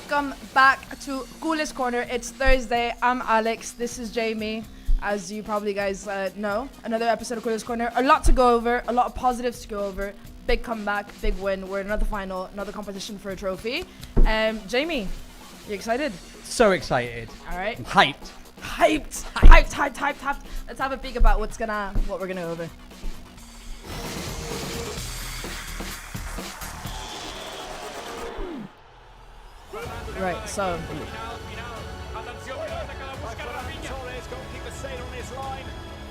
Welcome back to Culers Corner. It's Thursday. I'm Alex. This is Jamie. As you probably guys know, another episode of Culers Corner. A lot to go over, a lot of positives to go over. Big comeback, big win. We're in another final, another competition for a trophy. Jamie, you excited? So excited. All right. I'm hyped. Hyped. Let's have a peek about what we're gonna go over. Right, so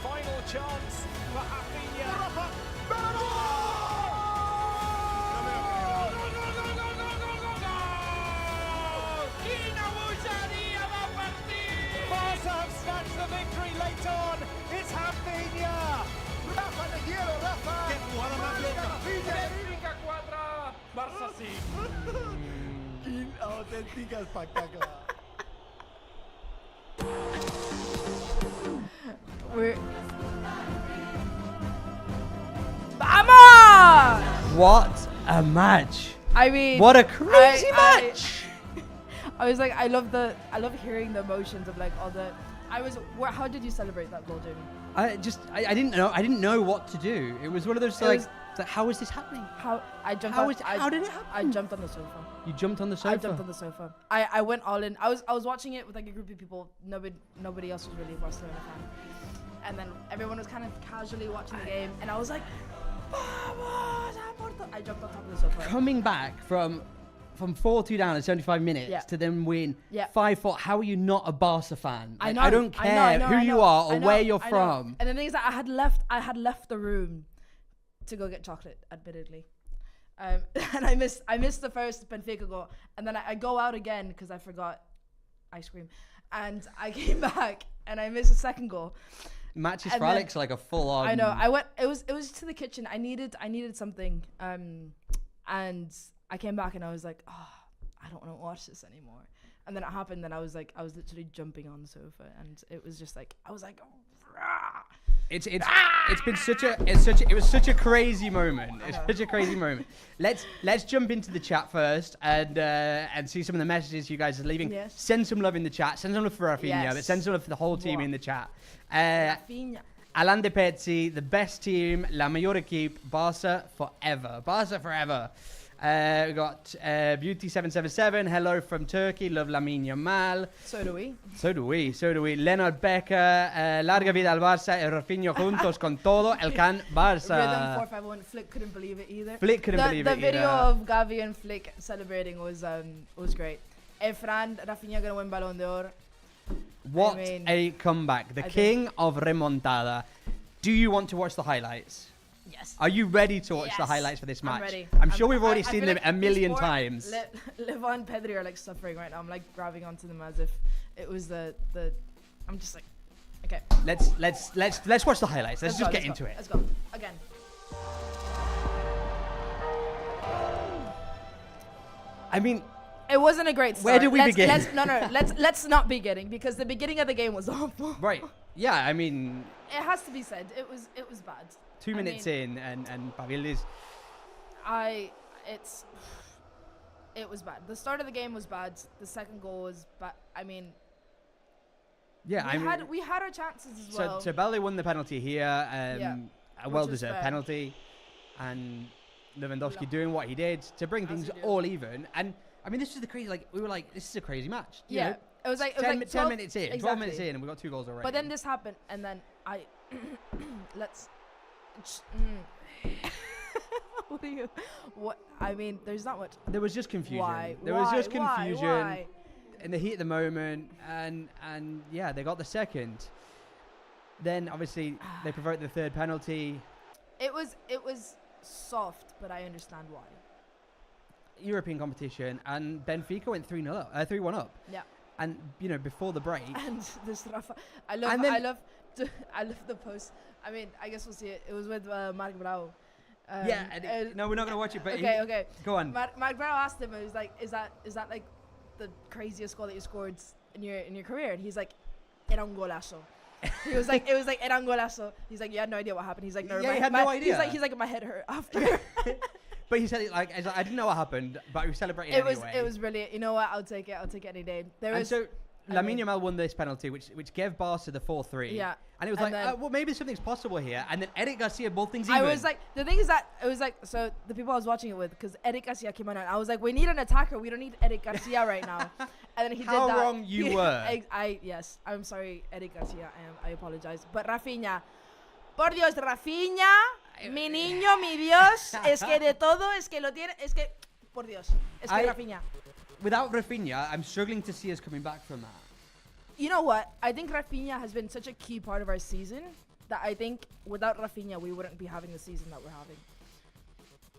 Final chance for Rafinha. Barca have snatched the victory late on. It's Rafinha. Rafa de hielo, Rafa. Qué jugada más loca. Benfica 4, Barça 5. Auténtica espectacular. Vamos! What a match. I mean, What a crazy match. I was like, I love hearing the emotions of like all the. How did you celebrate that goal, Jamie? I didn't know what to do. It was one of those how is this happening? How did it happen? I jumped on the sofa. You jumped on the sofa? I jumped on the sofa. I went all in. I was watching it with like a group of people. Nobody else was really a Barcelona fan. And then everyone was kind of casually watching the game, and I was like, "Vamos, I jumped on top of the sofa. Coming back from 4-2 down in 75 minutes to then win 5-4. How are you not a Barca fan? I know. I don't care who you are or where you're from. And the thing is that I had left the room to go get chocolate, admittedly. And I missed the first Benfica goal, and then I go out again because I forgot ice cream, and I came back and I missed the second goal. Matches for Alex like a full on. I know. I went. It was to the kitchen. I needed something. And I came back and I was like, oh, I don't want to watch this anymore. And then it happened. Then I was literally jumping on the sofa, and it was just like I was like, rah. It was such a crazy moment. It's such a crazy moment. Let's jump into the chat first and see some of the messages you guys are leaving. Yes. Send some love in the chat. Send some love for Rafinha, but send some love for the whole team in the chat. Alan De Pezzi, the best team, la mayor equipe, Barça forever. Barça forever. We got Beauty777, hello from Turkey, love Lamine Yamal. So do we. So do we. Leonard Becker, larga vida al Barça, y Rafinha juntos con todo, el can Barça. Rhythm 451, Flick couldn't believe it either. Flick couldn't believe it either. The video of Gavi and Flick celebrating was great. Fran, Rafinha gonna win Ballon d'Or. What a comeback. The king of remontada. Do you want to watch the highlights? Yes. Are you ready to watch the highlights for this match? I'm ready. I'm sure we've already seen them a million times. Levon and Pedri are like suffering right now. I'm like grabbing onto them as if it was the I'm just like, okay. Let's watch the highlights. Let's just get into it. Let's go. Again. I mean, it wasn't a great start. Where do we begin? Let's not begin because the beginning of the game was awful. Right. Yeah, I mean, it has to be said. It was bad. 2 minutes in and Pavel is it was bad. The start of the game was bad. The second goal was bad. I mean, we had our chances as well. So Balde won the penalty here, a well-deserved penalty, and Lewandowski doing what he did to bring things all even. And I mean, this is the crazy. Like we were like, this is a crazy match. You know? It was like 10 12 minutes in, exactly. 12 minutes in, and we got 2 goals already. But then this happened, and then what I mean, there's not much. There was just confusion. Why? There was just confusion Why? in the heat of the moment, and yeah, they got the second. Then obviously they provoked the third penalty. It was soft, but I understand why. European competition, and Benfica went 3-1 up. Yeah. And you know, before the break. And this Rafa, I love the post. I mean, I guess we'll see it. It was with Marc Brau. No, we're not gonna watch it. But okay. Go on. Marc Brau asked him, he was like, "Is that like the craziest goal that you scored in your career?" And he's like, "Era un golazo." It was like era un golazo. He's like, "You had no idea what happened." He's like, "No, he had no idea." He's like, "My head hurt after." But he said it like, I didn't know what happened, but we celebrated anyway. It was brilliant. You know what? I'll take it any day. Lamine Yamal won this penalty, which gave Barca the 4-3. Yeah. And it was well, maybe something's possible here. And then Eric Garcia both things even. I was like, the thing is that it was like, so the people I was watching it with, because Eric Garcia came on, and I was like, we need an attacker. We don't need Eric Garcia right now. And then he did that. How wrong you were. Yes, I'm sorry, Eric Garcia. I apologize. But Rafinha, por Dios, Rafinha, mi niño, mi Dios, es que de todo, es que lo tiene, es que, por Dios, es que Rafinha. Without Rafinha, I'm struggling to see us coming back from that. You know what? I think Rafinha has been such a key part of our season that I think without Rafinha, we wouldn't be having the season that we're having.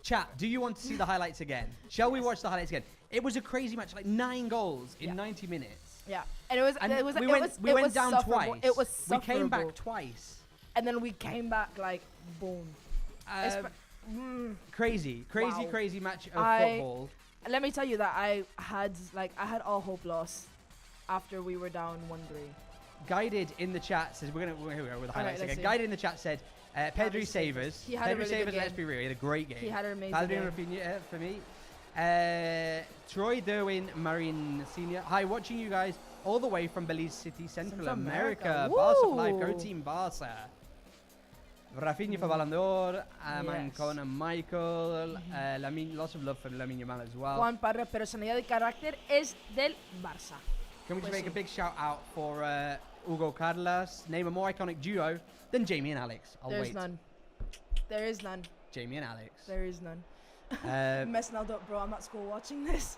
Chat, do you want to see the highlights again? Shall we watch the highlights again? It was a crazy match, like 9 goals in 90 minutes. Yeah, and we went down twice. It was sufferable. We came back twice. And then we came back like boom. Crazy match of football. Let me tell you that I had all hope lost after we were down 1-3. Guided in the chat says here we go with the highlights again. See. Guided in the chat said Pedri Savers. He had a really good game. Let's be real, he had a great game. He had an amazing game. Rafinha for me. Troy Derwin Marin Senior. Hi, watching you guys all the way from Belize City, Central America. Barca for life, go team Barca. Rafinha for Ballon d'Or, Mancon and Michael, lots of love for Lamine Yamal as well. Juan Parra, personalidad y carácter es del Barça. Can we just make a big shout out for Hugo Carlos? Name a more iconic duo than Jamie and Alex. There's none. There is none. Jamie and Alex. There is none. Messing up, bro. I'm at school watching this.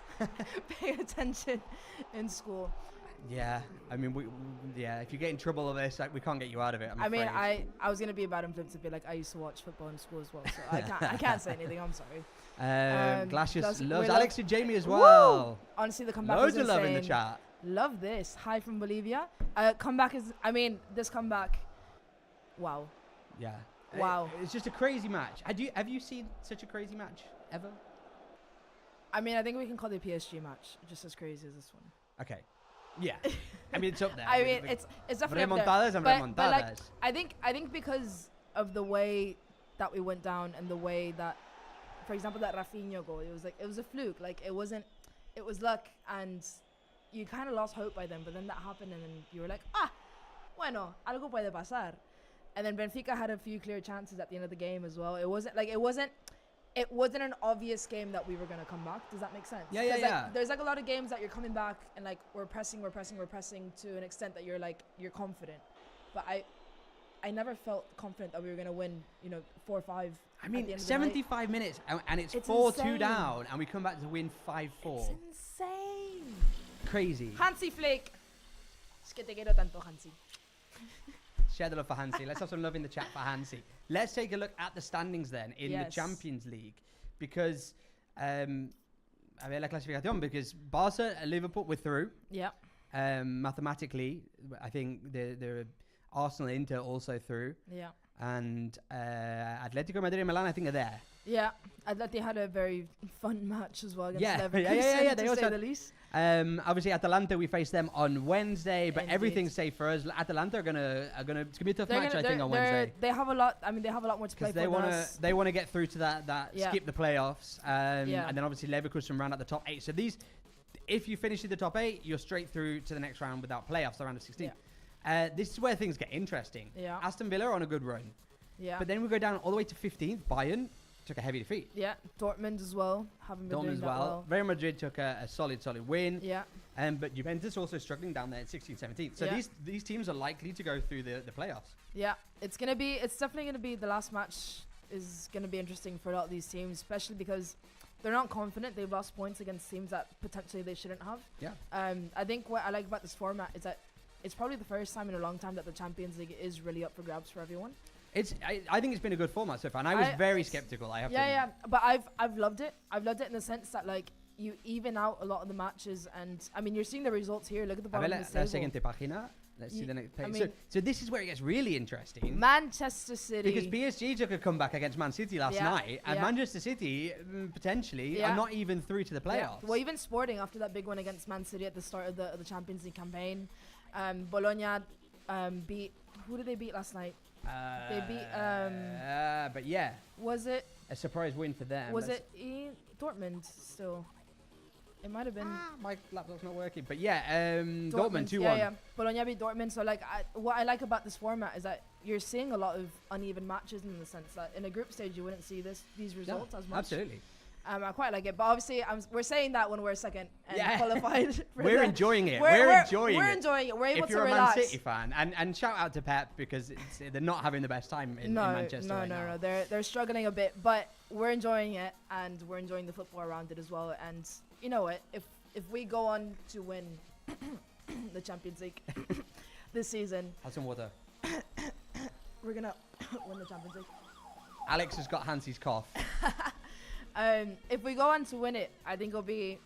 Pay attention in school. Yeah, I mean, if you get in trouble with this, like, we can't get you out of it. I mean, I was gonna be a bad influence to be like, I used to watch football in school as well, so I can't say anything. I'm sorry. Glacius loves Alex and Jamie as well. Woo! Honestly, the comeback loads was of insane. love in the chat. Love this. Hi from Bolivia. Comeback is. I mean, this comeback. Wow. Yeah. Wow. It's just a crazy match. Have you seen such a crazy match ever? I mean, I think we can call the PSG match just as crazy as this one. Okay. Yeah, I mean, it's up there. I mean, it's definitely remontadas up there. And but like, I think because of the way that we went down and the way that, for example, that Rafinha goal, it was a fluke. Like it was luck, and you kind of lost hope by then. But then that happened, and then you were like, bueno, algo puede pasar. And then Benfica had a few clear chances at the end of the game as well. It wasn't an obvious game that we were going to come back. Does that make sense? Yeah. There's like a lot of games that you're coming back and like we're pressing to an extent that you're confident. But I never felt confident that we were going to win, 4-5. I mean, 75 minutes and it's 4-2 down and we come back to win 5-4. It's insane. Crazy. Hansi Flick. Es que te quiero tanto, Hansi. Share the love for Hansi. Let's have some love in the chat for Hansi. Let's take a look at the standings then in the Champions League, because a ver la clasificación, because Barca and Liverpool were through. Yeah. Mathematically, I think the Arsenal, Inter also through. Yeah. And Atletico Madrid and Milan, I think, are there. Yeah, Atleti had a very fun match as well against Leverkusen, yeah. They to also say the least. Obviously, Atalanta, we face them on Wednesday, but everything's safe for us. Atalanta are gonna. It's gonna be a tough match, I think, on Wednesday. They have a lot. I mean, they have a lot more to play for. They want to get through to that skip the playoffs, and then obviously Leverkusen round out the top 8. So if you finish in the top 8, you're straight through to the next round without playoffs, the round of 16. Yeah. This is where things get interesting. Yeah. Aston Villa are on a good run. Yeah. But then we go down all the way to 15th. Bayern took a heavy defeat. Yeah. Dortmund as well. Haven't been doing that well. Real Madrid took a solid win. Yeah. But Juventus also struggling down there at 16th, 17th. So these teams are likely to go through the playoffs. Yeah. It's definitely going to be, the last match is going to be interesting for a lot of these teams, especially because they're not confident. They've lost points against teams that potentially they shouldn't have. Yeah. I think what I like about this format is that it's probably the first time in a long time that the Champions League is really up for grabs for everyone. I think it's been a good format so far, and I was very skeptical. I have to. Yeah, but I've loved it. I've loved it in the sense that like you even out a lot of the matches, and I mean you're seeing the results here. Look at the bottom of the table. Siguiente página. Let's see the next page. So this is where it gets really interesting. Manchester City. Because PSG took a comeback against Man City last night, and Manchester City potentially are not even through to the playoffs. Well, even Sporting after that big one against Man City at the start of the Champions League campaign, Bologna beat. Who did they beat last night? They beat. But yeah. Was it a surprise win for them. Was it in Dortmund still? It might have been. My laptop's not working, but yeah, Dortmund 2-1. Yeah. Bologna beat Dortmund. So like, what I like about this format is that you're seeing a lot of uneven matches in the sense that in a group stage you wouldn't see these results as much. Absolutely. I quite like it, but obviously we're saying that when we're second and qualified. We're enjoying it. We're enjoying it. We're able if you're to a relax. Man City fan, and shout out to Pep because they're not having the best time in Manchester right now. No, they're struggling a bit, but we're enjoying it and we're enjoying the football around it as well. And you know what? If we go on to win the Champions League this season, have some water. We're gonna win the Champions League. Alex has got Hansi's cough. If we go on to win it, I think it'll be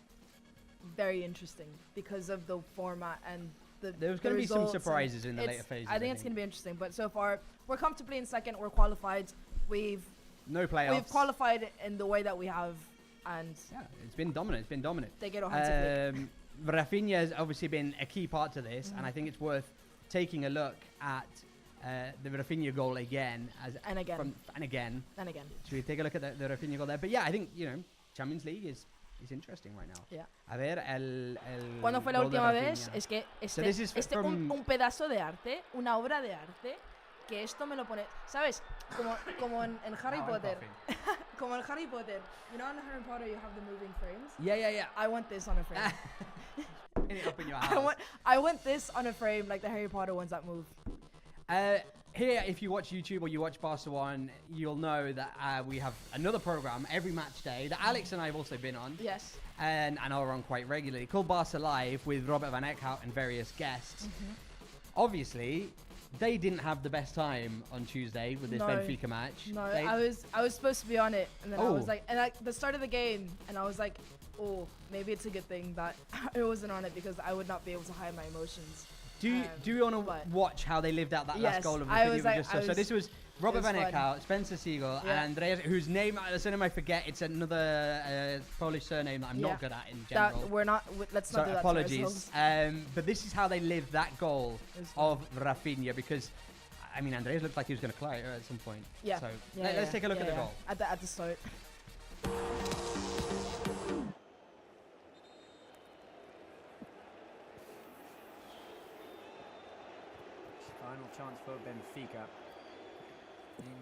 very interesting because of the format and there's going to be some surprises in the later phases. I think it's going to be interesting. But so far, we're comfortably in second. We're qualified. No playoffs. We've qualified in the way that we have, and yeah, it's been dominant. They get offensively. Rafinha has obviously been a key part to this, and I think it's worth taking a look at the Rafinha goal again. And again. Should we take a look at the Rafinha goal there? But yeah, I think, Champions League is interesting right now. Yeah. A ver, ¿Cuándo fue la última vez? Es que un pedazo de arte, una obra de arte, que esto me lo pone, ¿sabes? Como en Harry Potter. Como en Harry Potter. You know in Harry Potter you have the moving frames? Yeah. I want this on a frame. Up in your house. I want this on a frame like the Harry Potter ones that move. Here, if you watch YouTube or you watch Barca 1, you'll know that we have another program every match day that Alex and I have also been on. Yes. And are on quite regularly, called Barca Live with Robert van Eckhout and various guests. Obviously, they didn't have the best time on Tuesday with this Benfica match. No, I was supposed to be on it, and then I was like, and at the start of the game, and I was like, oh, maybe it's a good thing that I wasn't on it because I would not be able to hide my emotions. Do you want to watch how they lived out that last goal of the So this was Robert van Eckhout, Spencer Siegel, and Andreas, whose name, the surname I forget. It's another Polish surname that I'm not good at in general. Let's not do that. Apologies. But this is how they lived that goal of Rafinha because, I mean, Andreas looked like he was going to cry at some point. Yeah. So let's take a look at the goal. At the start. Final chance for Benfica.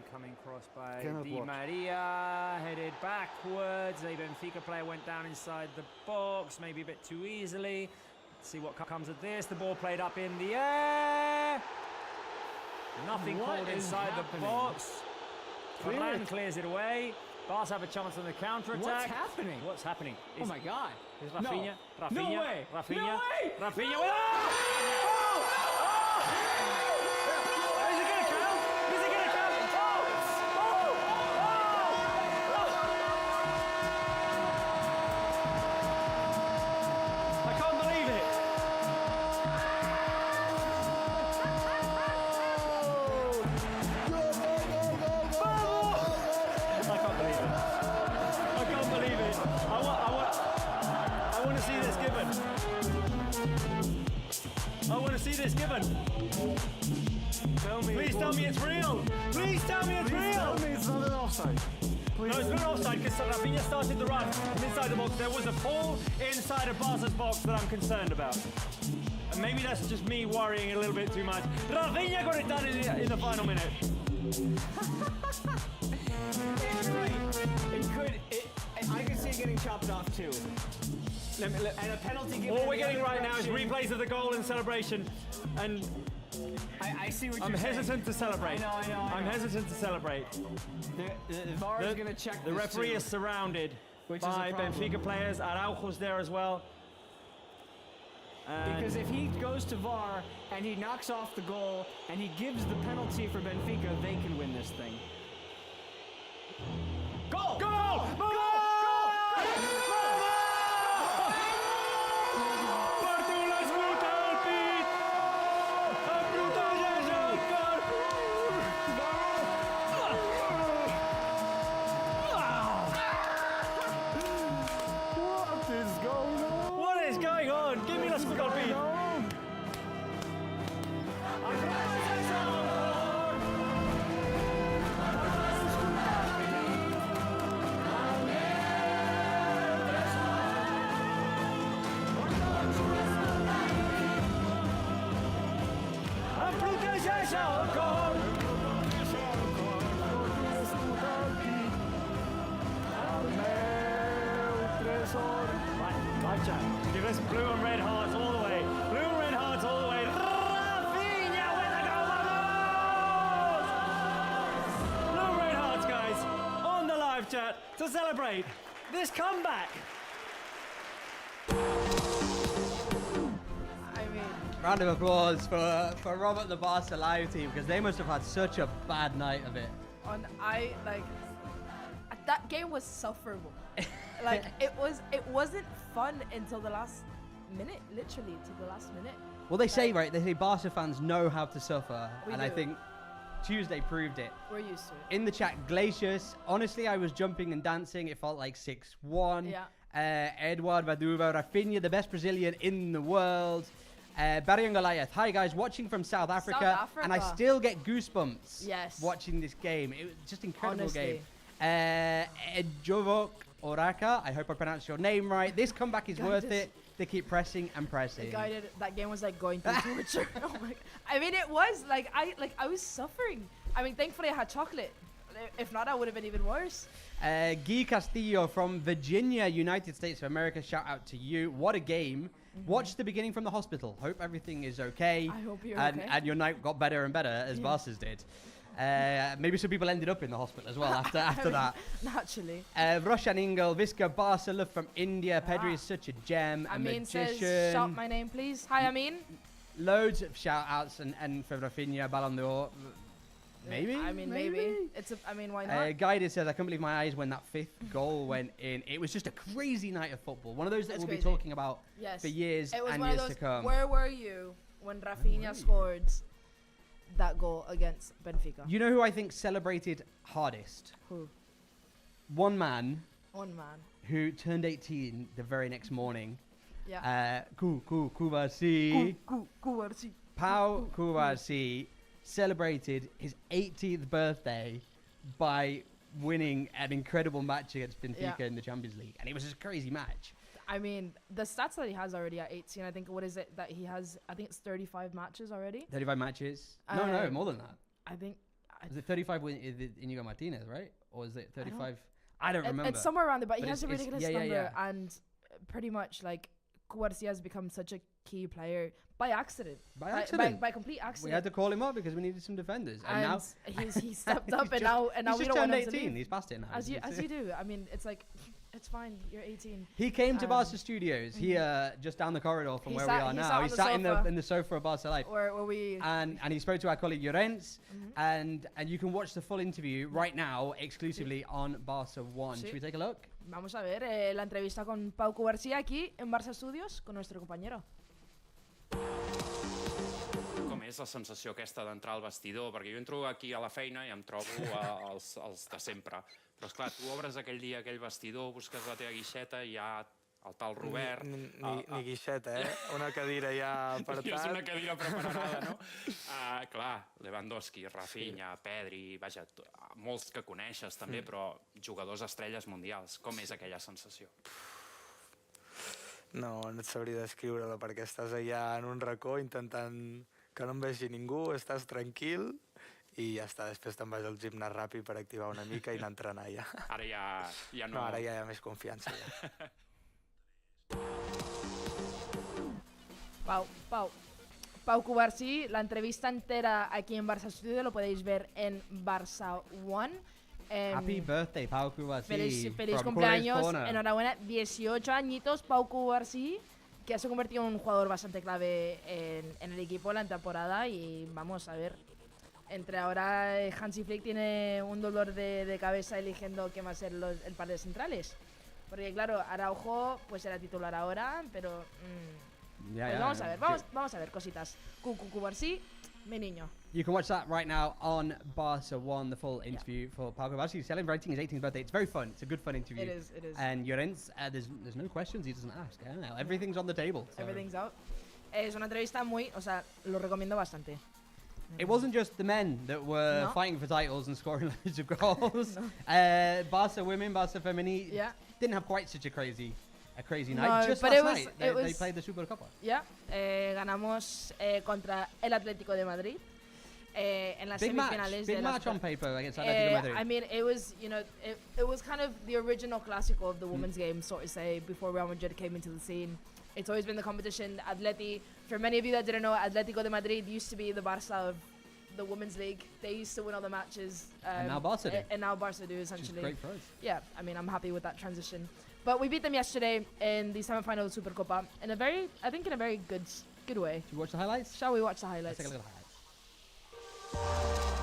Incoming cross by Di Maria, headed backwards. A Benfica player went down inside the box, maybe a bit too easily. Let's see what comes of this. The ball played up in the air. Nothing called inside the box. Varane clears it away. Barca have a chance on the counter-attack. What's happening? Oh my God. Here's Rafinha. No. Rafinha. No way. Rafinha. No way. Rafinha. I want to see this given. Please tell me it's real. Please tell me it's real. Tell me it's not an offside. No, it's not an offside because Rafinha started the run inside the box. There was a pull inside of Barca's box that I'm concerned about. And maybe that's just me worrying a little bit too much. Rafinha got it done in the final minute. I can see it getting chopped off too. And a penalty given. All we're getting right now is replays of the goal and celebration. And I see what you're I'm saying. hesitant to celebrate. I know. I'm hesitant to celebrate. The VAR is going to check The referee is surrounded by Benfica players. Araujo's there as well. Because if he goes to VAR and he knocks off the goal and he gives the penalty for Benfica, they can win this thing. Goal! Goal! Goal! What is going on? Give me the scorpion. Give us blue and red hearts all the way. Blue and red hearts all the way. Rafinha with a goal, vamos! Blue and red hearts, guys, on the live chat to celebrate this comeback. I mean, round of applause for Robert the Barca live team, because they must have had such a bad night of it. That game was sufferable. Like it wasn't fun until the last minute, literally to the last minute. Well, they say, right, they say Barca fans know how to suffer, We and do. I think Tuesday proved it. We're used to it. In the chat, Glacius, honestly, I was jumping and dancing. It felt like 6-1. Yeah. Edward Vaduva, Rafinha, the best Brazilian in the world. Barry and Goliath, hi guys, watching from South Africa, and I still get goosebumps watching this game. It was just an incredible game. Edjovok Oraka, I hope I pronounced your name right. This comeback is worth it. They keep pressing and pressing. That game was like going through torture. Oh my God. I mean, it was like I was suffering. I mean, thankfully I had chocolate. If not, I would have been even worse. Guy Castillo from Virginia, United States of America. Shout out to you. What a game. Watch the beginning from the hospital. Hope everything is okay. I hope you're okay. okay. And your night got better and better, as Barca's did. Maybe some people ended up in the hospital as well after that. Naturally. Roshan Ingel, Visca Barca, love from India. Pedri is such a gem. Amin magician. says, shout my name, please. Hi, Amin. Loads of shout outs and for Rafinha, Ballon d'Or. Maybe? I mean, maybe. Why not? Guided says, I can't believe my eyes when that 5th goal went in. It was just a crazy night of football. One of those that we'll be talking about for years and years to come. Where were you when Rafinha scored that goal against Benfica? You know who I think celebrated hardest? Who? One man. One man. Who turned 18 the very next morning. Yeah. Cubarsí. Cubarsí. Pau Cubarsí celebrated his 18th birthday by winning an incredible match against Benfica in the Champions League. And it was a crazy match. I mean, the stats that he has already at 18, I think, what is it that he has? I think it's 35 matches already. 35 matches? No, more than that. I think. Was it 35 with Inigo Martinez, right? Or is it 35? I don't remember. It's somewhere around there, but he has a ridiculous number. Yeah. And pretty much, like, Cubarsí has become such a key player by accident. By complete accident. We had to call him up because we needed some defenders. And now he stepped up, and now we don't want him to leave. He's past it now. As you do. I mean, it's like, it's fine. You're 18. He came to Barca Studios here, just down the corridor from where we are now. He sat in the sofa of Barca Life. Where we and he spoke to our colleague Llorens, and you can watch the full interview right now exclusively on Barca One. Should we take a look? Vamos a ver la entrevista con Pau Cubarsí aquí en Barça Studios con nuestro compañero. Com és la sensació aquesta d'entrar al vestidor? Perquè jo entro aquí a la feina i em trobo els de sempre. Però, esclar, tu obres aquell dia aquell vestidor, busques la teva guixeta i hi ha el tal Robert... Ni guixeta, una cadira ja apartat. És una cadira preparada, no? Clar, Lewandowski, Rafinha, Pedri, vaja, molts que coneixes també, però jugadors estrelles mundials. Com és aquella sensació? No et sabria descriure-la, perquè estàs allà en un racó intentant que no em vegi ningú, estàs tranquil i ja està, després te'n vas al gimnàs ràpid per activar una mica i anar a entrenar ja. Ara ja no... No, ara ja hi ha més confiança ja. Pau Cubarsí, la entrevista entera aquí en Barça Studio lo podéis ver en Barça One. Happy birthday, Pau Cubarsí. Feliz cumpleaños, enhorabuena, 18 añitos, Pau Cubarsí, que se ha convertido en un jugador bastante clave en el equipo la temporada. Y vamos a ver, entre ahora Hansi Flick tiene un dolor de cabeza eligiendo quién va a ser el par de centrales. Porque claro, Araujo pues era titular ahora, pero vamos a ver cositas. Cubarsí, mi niño. You can watch that right now on Barca One, the full interview for Pau Cubarsí celebrating his 18th birthday. It's very fun. It's a good fun interview. It is. And Llorens, there's no questions he doesn't ask. Everything's on the table. So. Everything's out. Es una entrevista lo recomiendo bastante. It wasn't just the men that were fighting for titles and scoring loads of goals. Barca women, Barca Femení didn't have quite such a crazy night. Just last night, they played the Supercopa. Ganamos contra el Atlético de Madrid. en las big semifinales. Big match on paper against Atletico Madrid. I mean, it was, you know, it was kind of the original Clásico of the women's game, sort of say, before Real Madrid came into the scene. It's always been the competition. Atleti, for many of you that didn't know, Atletico de Madrid used to be the Barça of the women's league. They used to win all the matches. And now Barca do. And now Barca do, essentially. Which is great for us. Yeah, I mean, I'm happy with that transition. But we beat them yesterday in the semi-final of Supercopa in a very, I think, in a very good way. Should we watch the highlights? Shall we watch the highlights? Let's take a look at the highlights.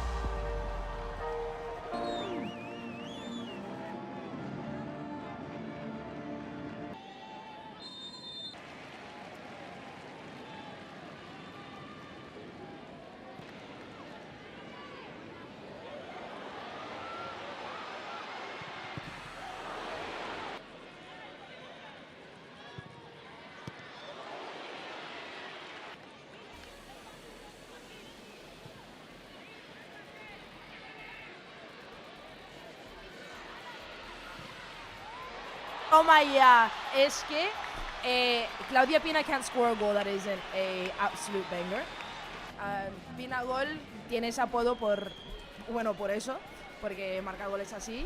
Oh my, yeah. Es que Claudia Pina can't score a goal that isn't a absolute banger. Pina Gol tiene ese apodo por eso, porque marca goles así.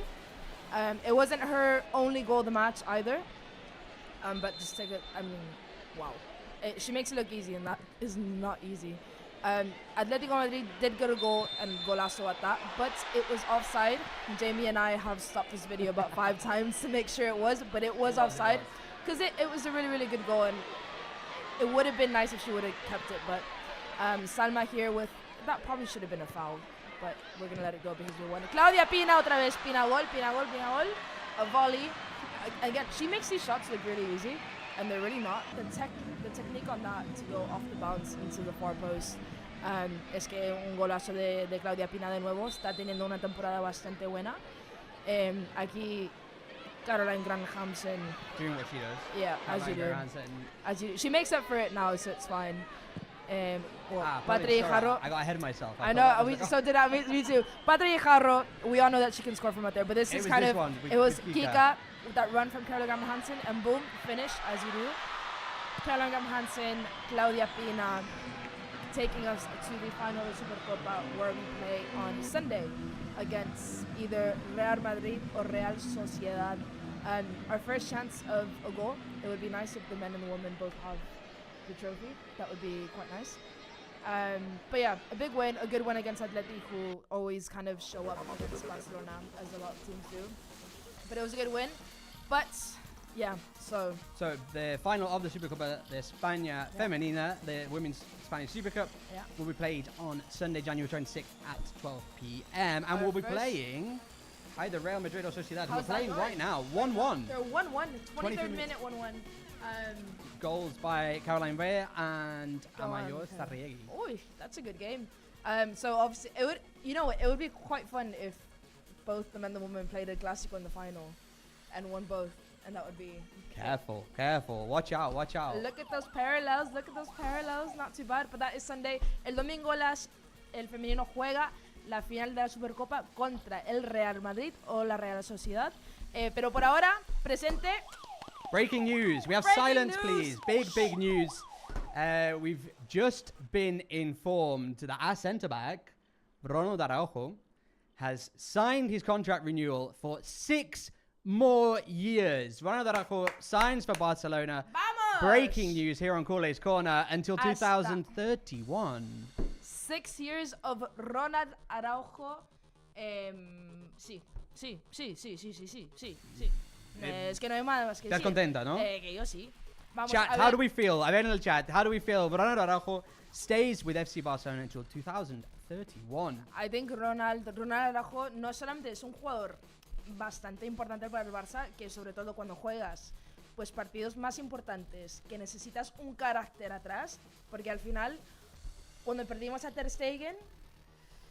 It wasn't her only goal of the match either. But just take it, I mean, wow. She makes it look easy, and that is not easy. Atletico Madrid did get a goal and golazo at that, but it was offside. Jamie and I have stopped this video about 5 times to make sure it was, but it was offside because it was a really, really good goal, and it would have been nice if she would have kept it, but Salma here with, that probably should have been a foul, but we're going to let it go because we won. Claudia Pina otra vez, Pina gol, a volley. Again, she makes these shots look really easy, and they're really not. The technique on that to go off the bounce into the far post. Es que un golazo de Claudia Pina de nuevo, está teniendo una temporada bastante buena. Aquí Caroline Graham-Hansen doing what she does. Yeah, as you do. She makes up for it now, so it's fine. Patri Jarro. I got ahead of myself. I know, so did I. Me too. Patri Jarro, we all know that she can score from out there, but this is kind of, it was Kika with that run from Caroline Graham-Hansen, and boom, finish, as you do. Caroline Graham-Hansen, Claudia Pina, taking us to the final of Supercopa, where we play on Sunday against either Real Madrid or Real Sociedad. And our first chance of a goal, it would be nice if the men and the women both have the trophy. That would be quite nice. But yeah, a big win, a good win against Atleti, who always kind of show up against Barcelona, as a lot of teams do. But it was a good win. But yeah, so the final of the Supercopa de España Femenina, the Women's Spanish Super Cup, will be played on Sunday, January 26th at 12 p.m. And we'll be playing either Real Madrid or Sociedad. We're playing right now, 1-1. They're 1-1, 23rd minute, 1-1. Goals by Caroline Vea and Amayor Sarriegi. Oh, that's a good game. So obviously, it would be quite fun if both the men and the women played a Clásico in the final and won both. And that would be... Careful. Watch out. Look at those parallels. Not too bad. But that is Sunday. El domingo el femenino juega la final de la Supercopa contra el Real Madrid o la Real Sociedad. Pero por ahora, presente... Breaking news. We have silence, please. Big news. We've just been informed that our centre-back, Ronald Araujo, has signed his contract renewal for 6 more years. Ronald Araujo signs for Barcelona. Vamos! Breaking news here on Culers Corner until 2031. 6 years of Ronald Araujo. Sí. Es que no hay más que ¿Estás contenta, no? Que yo sí. Vamos, chat, how do we feel? A ver en el chat. How do we feel? Ronald Araujo stays with FC Barcelona until 2031. I think Ronald Araujo no solamente es un jugador bastante importante para el Barça, que sobre todo cuando juegas pues partidos más importantes, que necesitas un carácter atrás, porque al final cuando perdimos a Ter Stegen,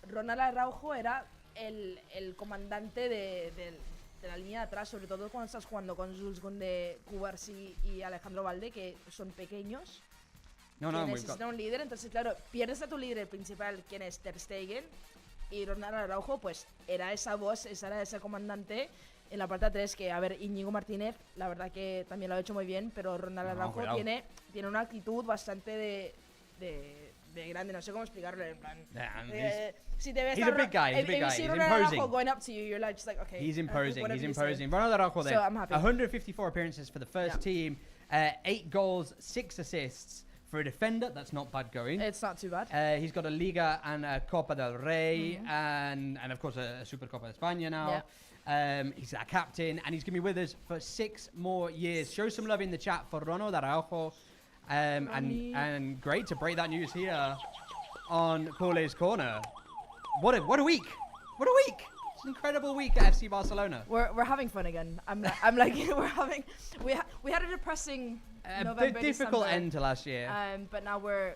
Ronald Araujo era el comandante de la línea de atrás, sobre todo cuando estás jugando con Jules Koundé, Cubarsí y Alejandro Valde, que son pequeños, que necesitan un líder. Entonces claro, pierdes a tu líder principal, quien es Ter Stegen, y Ronald Araujo pues era esa voz, era ese comandante en la parte 3, que a ver, Íñigo Martínez la verdad que también lo ha hecho muy bien, pero Ronald Araujo tiene una actitud bastante de de grande, no sé cómo explicarlo, en plan. He's a big guy. He's a big guy. He's imposing. Going up to you, you're like, just like, okay. He's imposing. He's imposing. Ronald Araujo there. So I'm happy. 154 appearances for the first team, 8 goals, 6 assists. For a defender, that's not bad going. It's not too bad. He's got a Liga and a Copa del Rey, and of course a Supercopa de España now. He's our captain, and he's going to be with us for 6 more years. Show some love in the chat for Ronald Araujo. And great to break that news here on Culers Corner. What a week! What a week! It's an incredible week at FC Barcelona. We're having fun again. I'm like we had a depressing November, difficult December, end to last year. But now we're.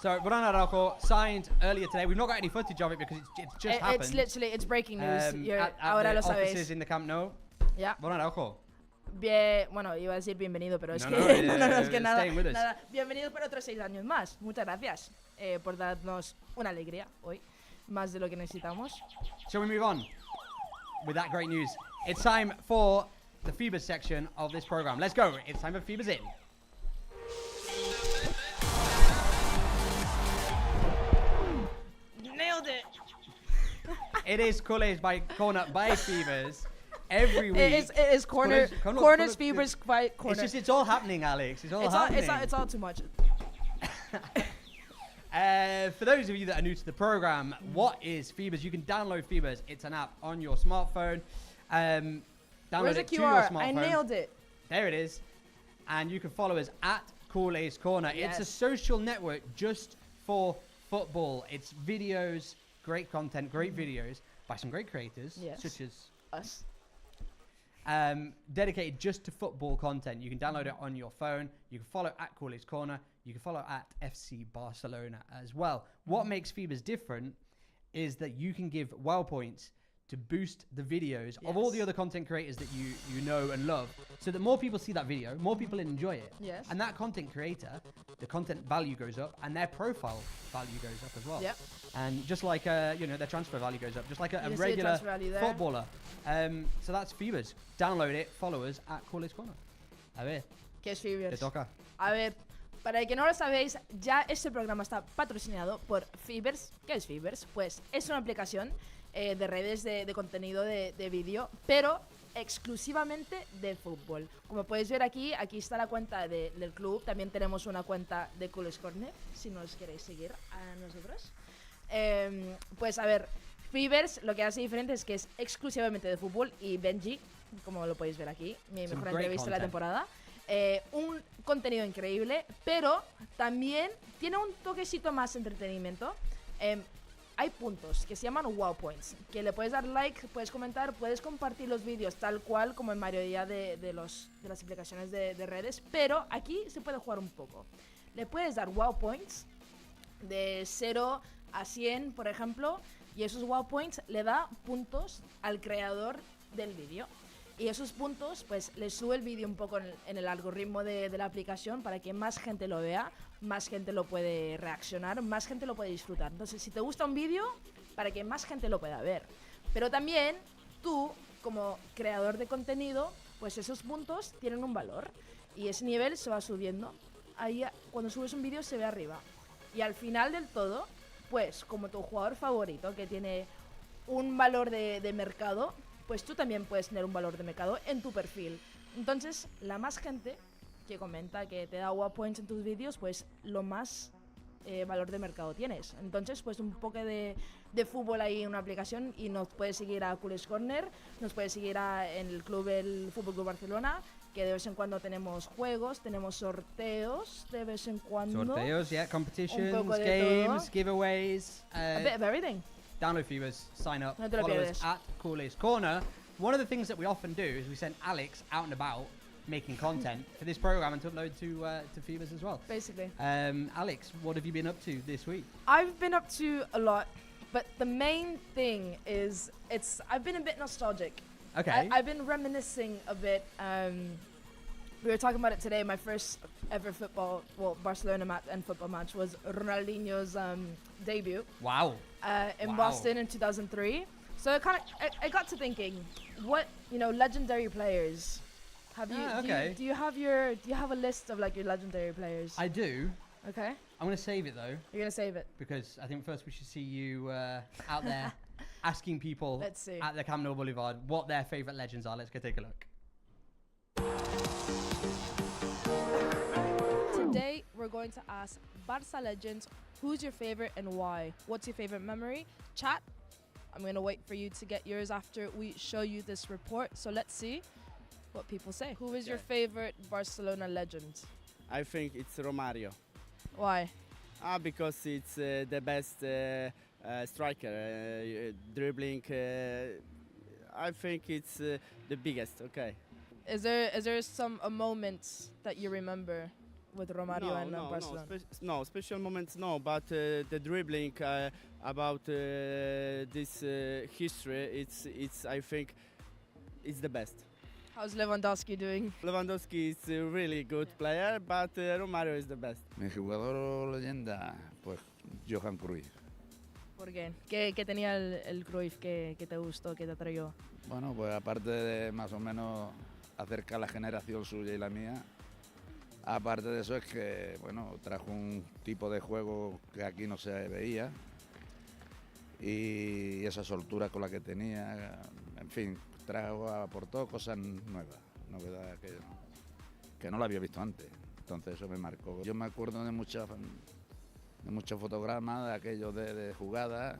So Ronald Araujo signed earlier today. We've not got any footage of it because it's just happened. It's breaking news. At Ahora the lo sabéis. offices in the Camp Nou. Yeah. Ronald Araujo. Bueno, iba a decir bienvenido, pero es No, que no, no, es que nada. staying with us. Nada. Bienvenidos por otros 6 años más. Muchas gracias por darnos una alegría hoy, más de lo que necesitamos. Shall we move on with that great news? It's time for the Feeberse section of this program. Let's go. It's time for Feeberse in. Nailed it. It is Culers by Corner by Feeberse. Every week. It is corners, Feeberse, by corner. It's all happening, Alex. It's all happening. It's all too much. For those of you that are new to the program, what is Feeberse? You can download Feeberse. It's an app on your smartphone. Download Where's the it to your QR? smartphone. I nailed it. There it is. And you can follow us at Culers Corner. Yes. It's a social network just for football. It's videos, great content, great videos by some great creators, such as us. Dedicated just to football content. You can download it on your phone. You can follow at Culers Corner. You can follow at FC Barcelona as well. What makes Feeberse different is that you can give WoW points to boost the videos of all the other content creators that you know and love, so that more people see that video, more people enjoy it. Yes. And that content creator, the content value goes up, and their profile value goes up as well. Yep. And just like their transfer value goes up, just like a see the regular transfer value there. footballer. So that's Feeberse. Download it, follow us at Culers Corner. A ver, ¿Qué es Feeberse? te toca. A ver, para el que no lo sabéis, ya este programa está patrocinado por Feeberse. ¿Qué es Feeberse? Pues es una aplicación de redes de contenido de vídeo, pero exclusivamente de fútbol. Como podéis ver aquí está la cuenta del club. También tenemos una cuenta de Culers Corner, si nos queréis seguir a nosotros. Pues a ver, Feeberse lo que hace diferente es que es exclusivamente de fútbol, y Benji, como lo podéis ver aquí, mi mejor entrevista de la temporada. Un contenido increíble, pero también tiene un toquecito más entretenimiento. Hay puntos que se llaman wow points, que le puedes dar like, puedes comentar, puedes compartir los vídeos tal cual como en mayoría de las aplicaciones de redes, pero aquí se puede jugar un poco. Le puedes dar wow points de 0 a 100, por ejemplo, y esos wow points le da puntos al creador del vídeo. Y esos puntos pues le sube el vídeo un poco en el algoritmo de la aplicación para que más gente lo vea, más gente lo puede reaccionar, más gente lo puede disfrutar. Entonces, si te gusta un vídeo, para que más gente lo pueda ver. Pero también tú, como creador de contenido, pues esos puntos tienen un valor y ese nivel se va subiendo. Ahí, cuando subes un vídeo, se ve arriba. Y al final del todo, pues como tu jugador favorito, que tiene un valor de mercado, pues tú también puedes tener un valor de mercado en tu perfil. Entonces, la más gente que comenta, que te da wow points en tus vídeos, pues lo más valor de mercado tienes. Entonces, pues un poco de fútbol ahí en una aplicación, y nos puedes seguir a Culers Corner, nos puedes seguir en el club, el Fútbol Club Barcelona, que de vez en cuando tenemos juegos, tenemos sorteos de vez en cuando. Sorteos, yeah, competitions, un poco de games, todo. giveaways. A bit of everything. Download Feeberse, sign up, No te lo follow pierdes. us at Culers Corner. One of the things that we often do is we send Alex out and about making content for this program and to upload to Feeberse as well. Basically. Alex, what have you been up to this week? I've been up to a lot, but the main thing is I've been a bit nostalgic. Okay. I've been reminiscing a bit. We were talking about it today. My first ever Barcelona and football match was Ronaldinho's debut. Wow. In Boston in 2003. So I got to thinking, what legendary players have you? Okay. Do you have a list of like your legendary players? I do. Okay. I'm going to save it though. You're gonna save it. Because I think first we should see you out there asking people Let's see. at the Camp Nou Boulevard what their favourite legends are. Let's go take a look. Today we're going to ask Barça legends, who's your favorite and why? What's your favorite memory? Chat. I'm gonna wait for you to get yours after we show you this report. So let's see what people say. Who is your favorite Barcelona legend? I think it's Romario. Why? Because it's the best striker, dribbling. I think it's the biggest. Okay. Is there a moment that you remember with Romario and Barcelona? No, special moments, no. But the dribbling about this history, it's I think it's the best. How's Lewandowski doing? Lewandowski is a really good player, but Romario is the best. Mi jugador leyenda, pues Johan Cruyff. ¿Por qué? ¿Qué tenía el Cruyff que te gustó, que te atrayó? Bueno, pues aparte de más o menos acerca la generación suya y la mía, aparte de eso es que, bueno, trajo un tipo de juego que aquí no se veía y esa soltura con la que tenía, en fin, aportó cosas nuevas, novedades que no la había visto antes, entonces eso me marcó. Yo me acuerdo de muchos fotogramas de aquellos de jugadas,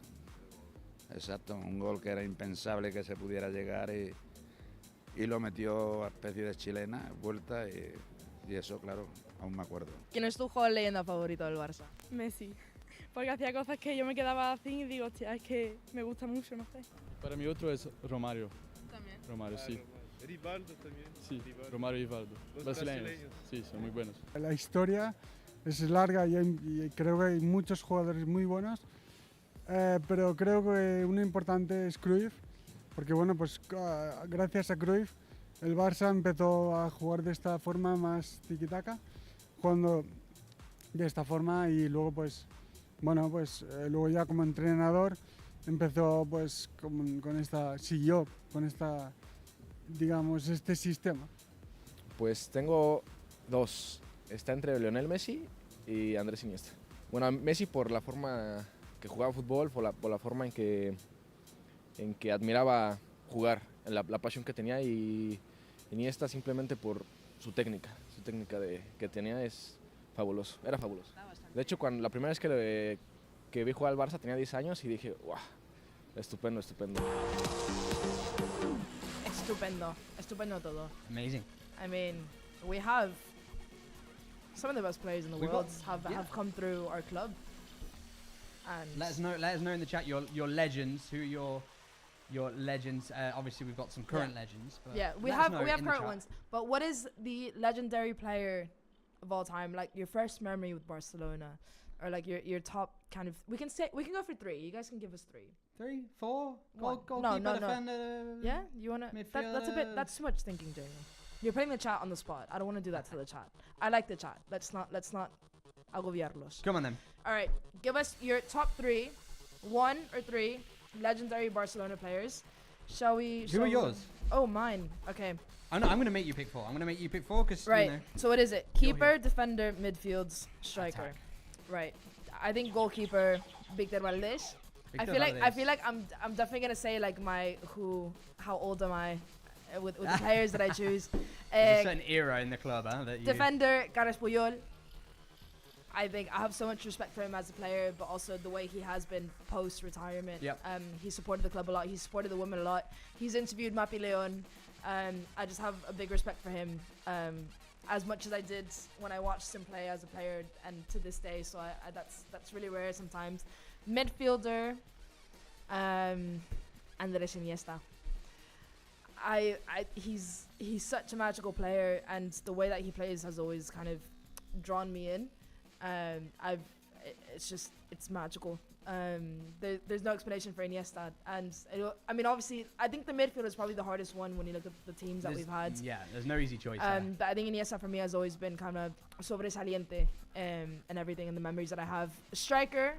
exacto, un gol que era impensable que se pudiera llegar y lo metió a especie de chilena, vuelta y eso, claro, aún me acuerdo. ¿Quién es tu jugador leyenda favorito del Barça? Messi, porque hacía cosas que yo me quedaba así y digo, hostia, es que me gusta mucho, no sé. Para mí otro es Romario. También. Romario, sí. Rivaldo también. Sí, Romario y Rivaldo. Los brasileños. Sí, son muy buenos. La historia es larga y creo que hay muchos jugadores muy buenos, pero creo que uno importante es Cruyff, porque bueno, pues gracias a Cruyff el Barça empezó a jugar de esta forma más tiki-taka, jugando de esta forma y luego pues, bueno, pues luego ya como entrenador empezó pues siguió con esta, digamos, este sistema. Pues tengo dos, está entre Lionel Messi y Andrés Iniesta. Bueno, Messi por la forma que jugaba fútbol, por la forma en que admiraba jugar, la pasión que tenía, y Iniesta simplemente por su técnica que tenía es fabuloso, era fabuloso. De hecho, la primera vez que vi jugar al Barça tenía 10 años y dije, ¡guau! Estupendo. Estupendo todo. Amazing. I mean, we have some of the best players in the world have come through our club. And let us know in the chat your legends. Who are your legends? Obviously, we've got some current legends. But yeah, we have current ones. But what is the legendary player of all time? Like your first memory with Barcelona, or like your top kind of. We can go for 3. You guys can give us 3. 3, 4. Goalkeeper, no. defender. Yeah, you wanna? That's too much thinking, Jamie. You're putting the chat on the spot. I don't want to do that to the chat. I like the chat. Let's not agobiarlos. Come on then. All right, give us your top 3, 1 or 3 legendary Barcelona players. Shall we? Who are yours? Oh, mine. Okay. I'm going to make you pick 4. I'm going to make you pick 4 because right. You know, so what is it? Keeper, defender, midfield, striker. Attack. Right. I think goalkeeper, Víctor Valdés. I feel like I'm definitely gonna say like how old am I with the players that I choose. There's a certain era in the club, huh? Defender, Carles Puyol. I think I have so much respect for him as a player, but also the way he has been post-retirement. Yep. He supported the club a lot. He supported the women a lot. He's interviewed Mapi Leon. I just have a big respect for him, as much as I did when I watched him play as a player, and to this day. So that's really rare sometimes. Midfielder, Andrés Iniesta. He's such a magical player, and the way that he plays has always kind of drawn me in. It's magical. There's no explanation for Iniesta, and I mean, obviously, I think the midfield is probably the hardest one when you look at the teams that we've had. Yeah, there's no easy choice. But I think Iniesta for me has always been kind of sobresaliente, and everything, and the memories that I have. Striker,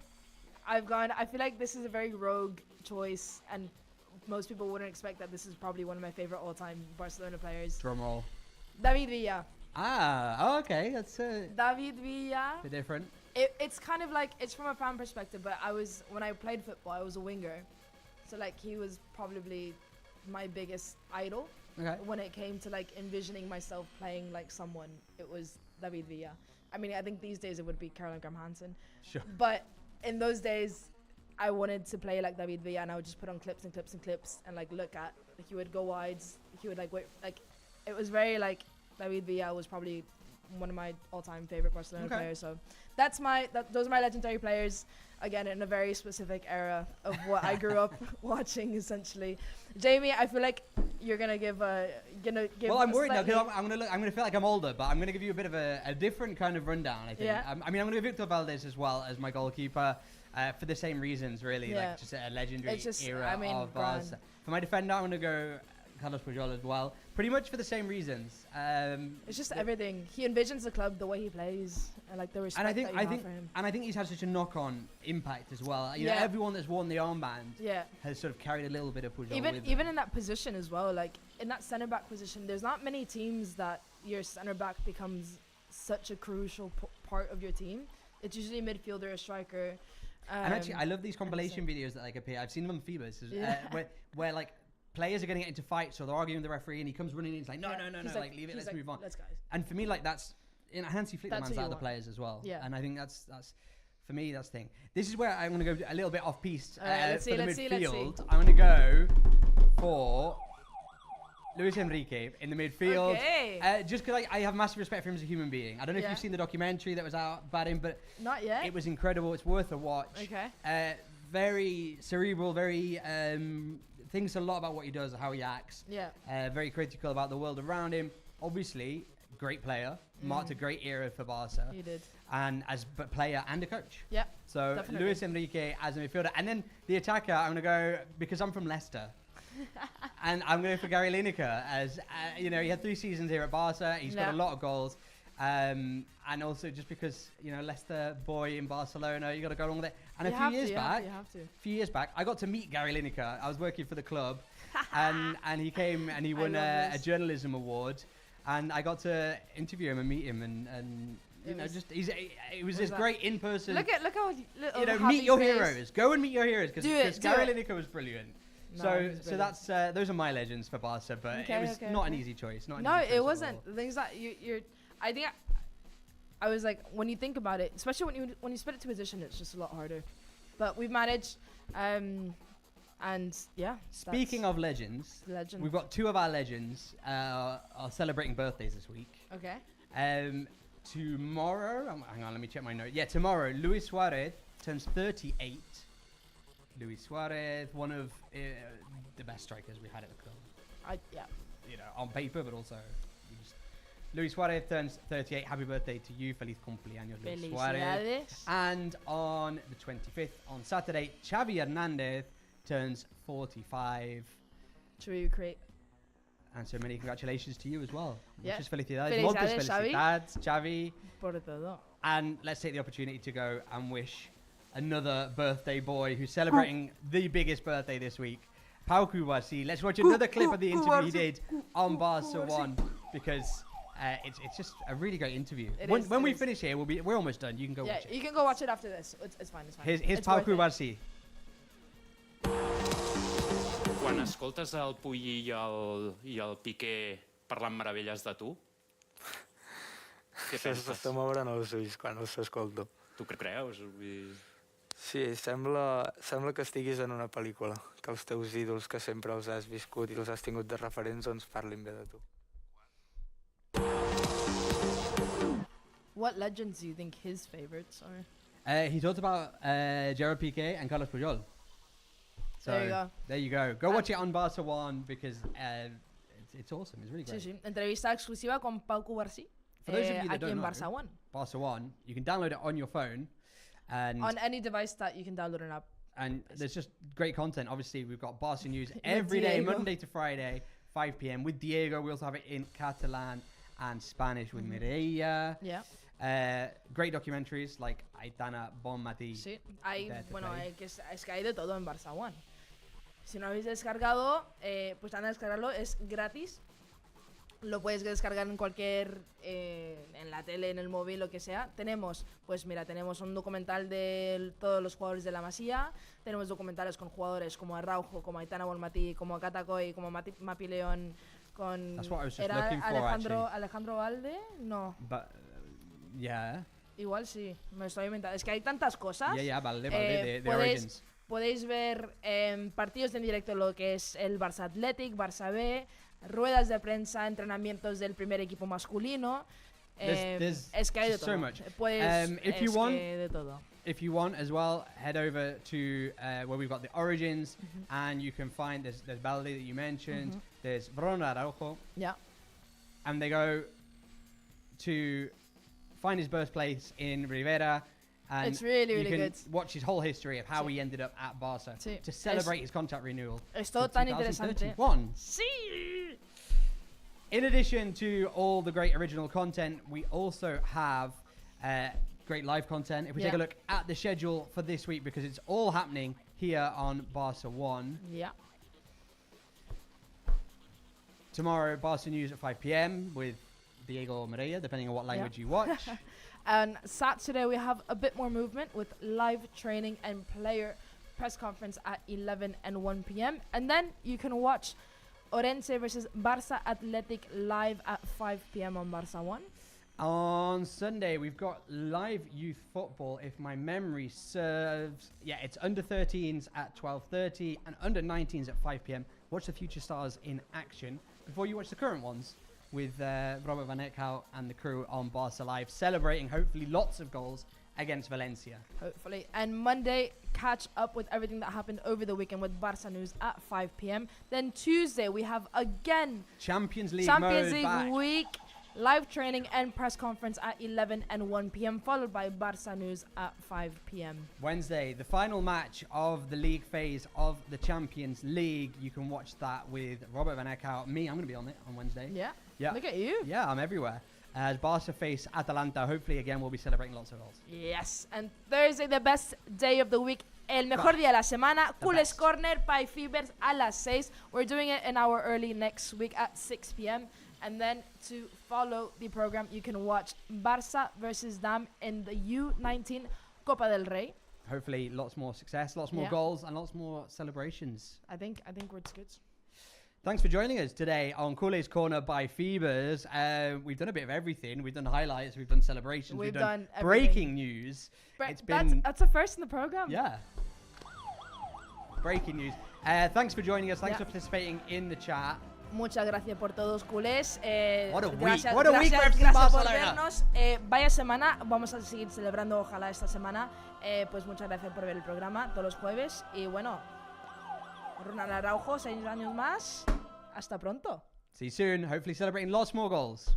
I feel like this is a very rogue choice, and most people wouldn't expect that this is probably one of my favorite all-time Barcelona players. Drum roll. David Villa. Ah, okay. That's David Villa. a bit different. It's kind of like, it's from a fan perspective, but when I played football, I was a winger. So like he was probably my biggest idol. Okay. When it came to like envisioning myself playing like someone, it was David Villa. I mean, I think these days it would be Caroline Graham-Hansen. Sure. But in those days, I wanted to play like David Villa, and I would just put on clips and clips and clips and like look at. Like, he would go wides. He would like wait. Like it was very like David Villa was probably one of my all-time favorite Barcelona players. So that's those are my legendary players. Again, in a very specific era of what I grew up watching, essentially. Jamie, I feel like you're gonna give. Well, I'm worried now because I'm gonna feel like I'm older, but I'm gonna give you a bit of a different kind of rundown. I think. Yeah. I mean, I'm gonna give Victor Valdés as well as my goalkeeper for the same reasons, really. Yeah. Like just a legendary era I mean, of Barca. For my defender, I'm gonna go Carlos Puyol as well. Pretty much for the same reasons. It's just everything. He envisions the club, the way he plays, and like the respect that you have for him. And I think he's had such a knock-on impact as well. You know, everyone that's worn the armband has sort of carried a little bit of Puyol with even in that position as well. Like in that centre back position, there's not many teams that your centre back becomes such a crucial part of your team. It's usually a midfielder, a striker. And actually, I love these compilation videos that like appear. I've seen them on Feeberse, where like players are going to get into fights, so they're arguing with the referee, and he comes running in. He's like, no, like leave it, let's move on. Let's go. And for me, like that's in Hansi Flick, the man's out of the want. players as well. Yeah. And I think that's for me, that's the thing. This is where I'm going to go a little bit off piste for let's the see. midfield. I'm going to go for Luis Enrique in the midfield. Okay. Just because I have massive respect for him as a human being. I don't know if you've seen the documentary that was out about him, but not yet. It was incredible. It's worth a watch. Okay. Very cerebral, very thinks a lot about what he does, how he acts. Yeah. Very critical about the world around him. Obviously, great player. Marked a great era for Barca. He did. And as a player and a coach. Yeah. So definitely. Luis Enrique as a midfielder. And then the attacker, I'm going to go, because I'm from Leicester, and I'm going to go for Gary Lineker. As, he had 3 seasons here at Barca. He's got a lot of goals. And also just because, Leicester boy in Barcelona, you got to go along with it. And a few years back, I got to meet Gary Lineker. I was working for the club, and he came and he won a journalism award, and I got to interview him and meet him, and it was this great in person. Look how little meet your face. heroes. Go and meet your heroes because Gary Lineker was brilliant. No, so that's those are my legends for Barca, but it was not an easy choice. It wasn't. The things that I think I was like, when you think about it, especially when you split it to position, it's just a lot harder. But we've managed, and yeah. Speaking of legends, we've got 2 of our legends are celebrating birthdays this week. Okay. Tomorrow, hang on, let me check my note. Yeah, tomorrow, Luis Suarez turns 38. Luis Suarez, one of the best strikers we've had at the club. On paper, but also. Luis Suarez turns 38. Happy birthday to you. Feliz cumpleaños, Luis Suarez. And on the 25th, on Saturday, Xavi Hernandez turns 45. True, great. And so many congratulations to you as well. Yeah. Muchas felicidades. Muchas felicidades, Xavi. Por todo. And let's take the opportunity to go and wish another birthday boy who's celebrating the biggest birthday this week, Pau Cubarsí. Let's watch another clip of the interview he did on Barca 1 because it's just a really great interview. When we finish here, we're almost done. You can go watch it. You can go watch it after this. It's fine. Here's Pau Cubarsí. Quan escoltes el Puy i el Piqué parlant meravelles de tu, què penses? S'està mobrant els ulls quan els escolto. Tu què creus? Sí, sembla que estiguis en una pel·lícula, que els teus ídols que sempre els has viscut i els has tingut de referents doncs parlin bé de tu. What legends do you think his favorites are? He talked about Gerard Piqué and Carlos Puyol. So there you go. Go watch it on Barca 1 because it's awesome. It's really great. Sí. Entrevista exclusiva con Pau Cubarsí. For those of you that don't know, Barca 1. Barca 1, you can download it on your phone. And on any device that you can download an app. And there's just great content. Obviously, we've got Barca news every day, Monday to Friday, 5 p.m. with Diego. We also have it in Catalan and Spanish with Mireia. Yeah. Great documentaries like Aitana Bon Matí. Sí, es que hay de todo en Barça One. Si no habéis descargado, pues van a descargarlo, es gratis. Lo puedes descargar en cualquier, en la tele, en el móvil, lo que sea. Tenemos, pues mira, tenemos un documental de todos los jugadores de la Masía. Tenemos documentales con jugadores como Araujo, como Aitana Bonmatí, como Catacoy, como Mapi León, con... ¿Era Alejandro Valde? No. Yeah. Igual sí, me estoy inventando. Es que hay tantas cosas. Valde, de Origins. Podéis ver partidos en directo, lo que es el Barça Athletic, Barça B, ruedas de prensa, entrenamientos del primer equipo masculino. Es que hay de todo. So much. De todo. If you want as well, head over to where we've got the Origins, and you can find there's Balde that you mentioned. There's Ronald Araujo. Yeah. And they go to find his birthplace in Rivera. And it's really, really good. Watch his whole history of how he ended up at Barca to celebrate his contract renewal. Es todo tan interesante. Sí. In addition to all the great original content, we also have great live content. If we take a look at the schedule for this week, because it's all happening here on Barca 1. Yeah. Tomorrow, Barca News at 5 p.m. with Diego or Maria, depending on what language you watch. And Saturday we have a bit more movement with live training and player press conference at 11 and 1 p.m. And then you can watch Orense versus Barça Athletic live at 5 p.m. on Barça 1. On Sunday, we've got live youth football, if my memory serves. Yeah, it's under 13s at 12:30 and under 19s at 5 p.m. Watch the future stars in action before you watch the current ones with Robert Van Eekhout and the crew on Barca Live, celebrating hopefully lots of goals against Valencia. Hopefully. And Monday, catch up with everything that happened over the weekend with Barca News at 5 p.m. Then Tuesday, we have again Champions League week, live training and press conference at 11 and 1 p.m. followed by Barca News at 5 p.m. Wednesday, the final match of the league phase of the Champions League. You can watch that with Robert Van Eekhout. Me, I'm going to be on it on Wednesday. Yeah. Look at you. Yeah, I'm everywhere. As Barca face Atalanta, hopefully again we'll be celebrating lots of goals. Yes, and Thursday, the best day of the week, el mejor día de la semana, Culers Corner by Feeberse a las 6. We're doing it an hour early next week at 6 p.m. And then to follow the program, you can watch Barça versus Dam in the U19 Copa del Rey. Hopefully lots more success, lots more goals, and lots more celebrations. I think it's good. Thanks for joining us today on Culers Corner by Feeberse. We've done a bit of everything. We've done highlights, we've done celebrations, we've done breaking news. That's a first in the program. Yeah. Breaking news. Thanks for joining us. Thanks for participating in the chat. Muchas gracias por todos, culés. What a week. Gracias What a week for por Barcelona. vernos. Vaya semana. Vamos a seguir celebrando, ojalá, esta semana. Pues muchas gracias por ver el programa todos los jueves. Y bueno, Ronald Araujo, 6 años más. Hasta pronto. See you soon. Hopefully celebrating lots more goals.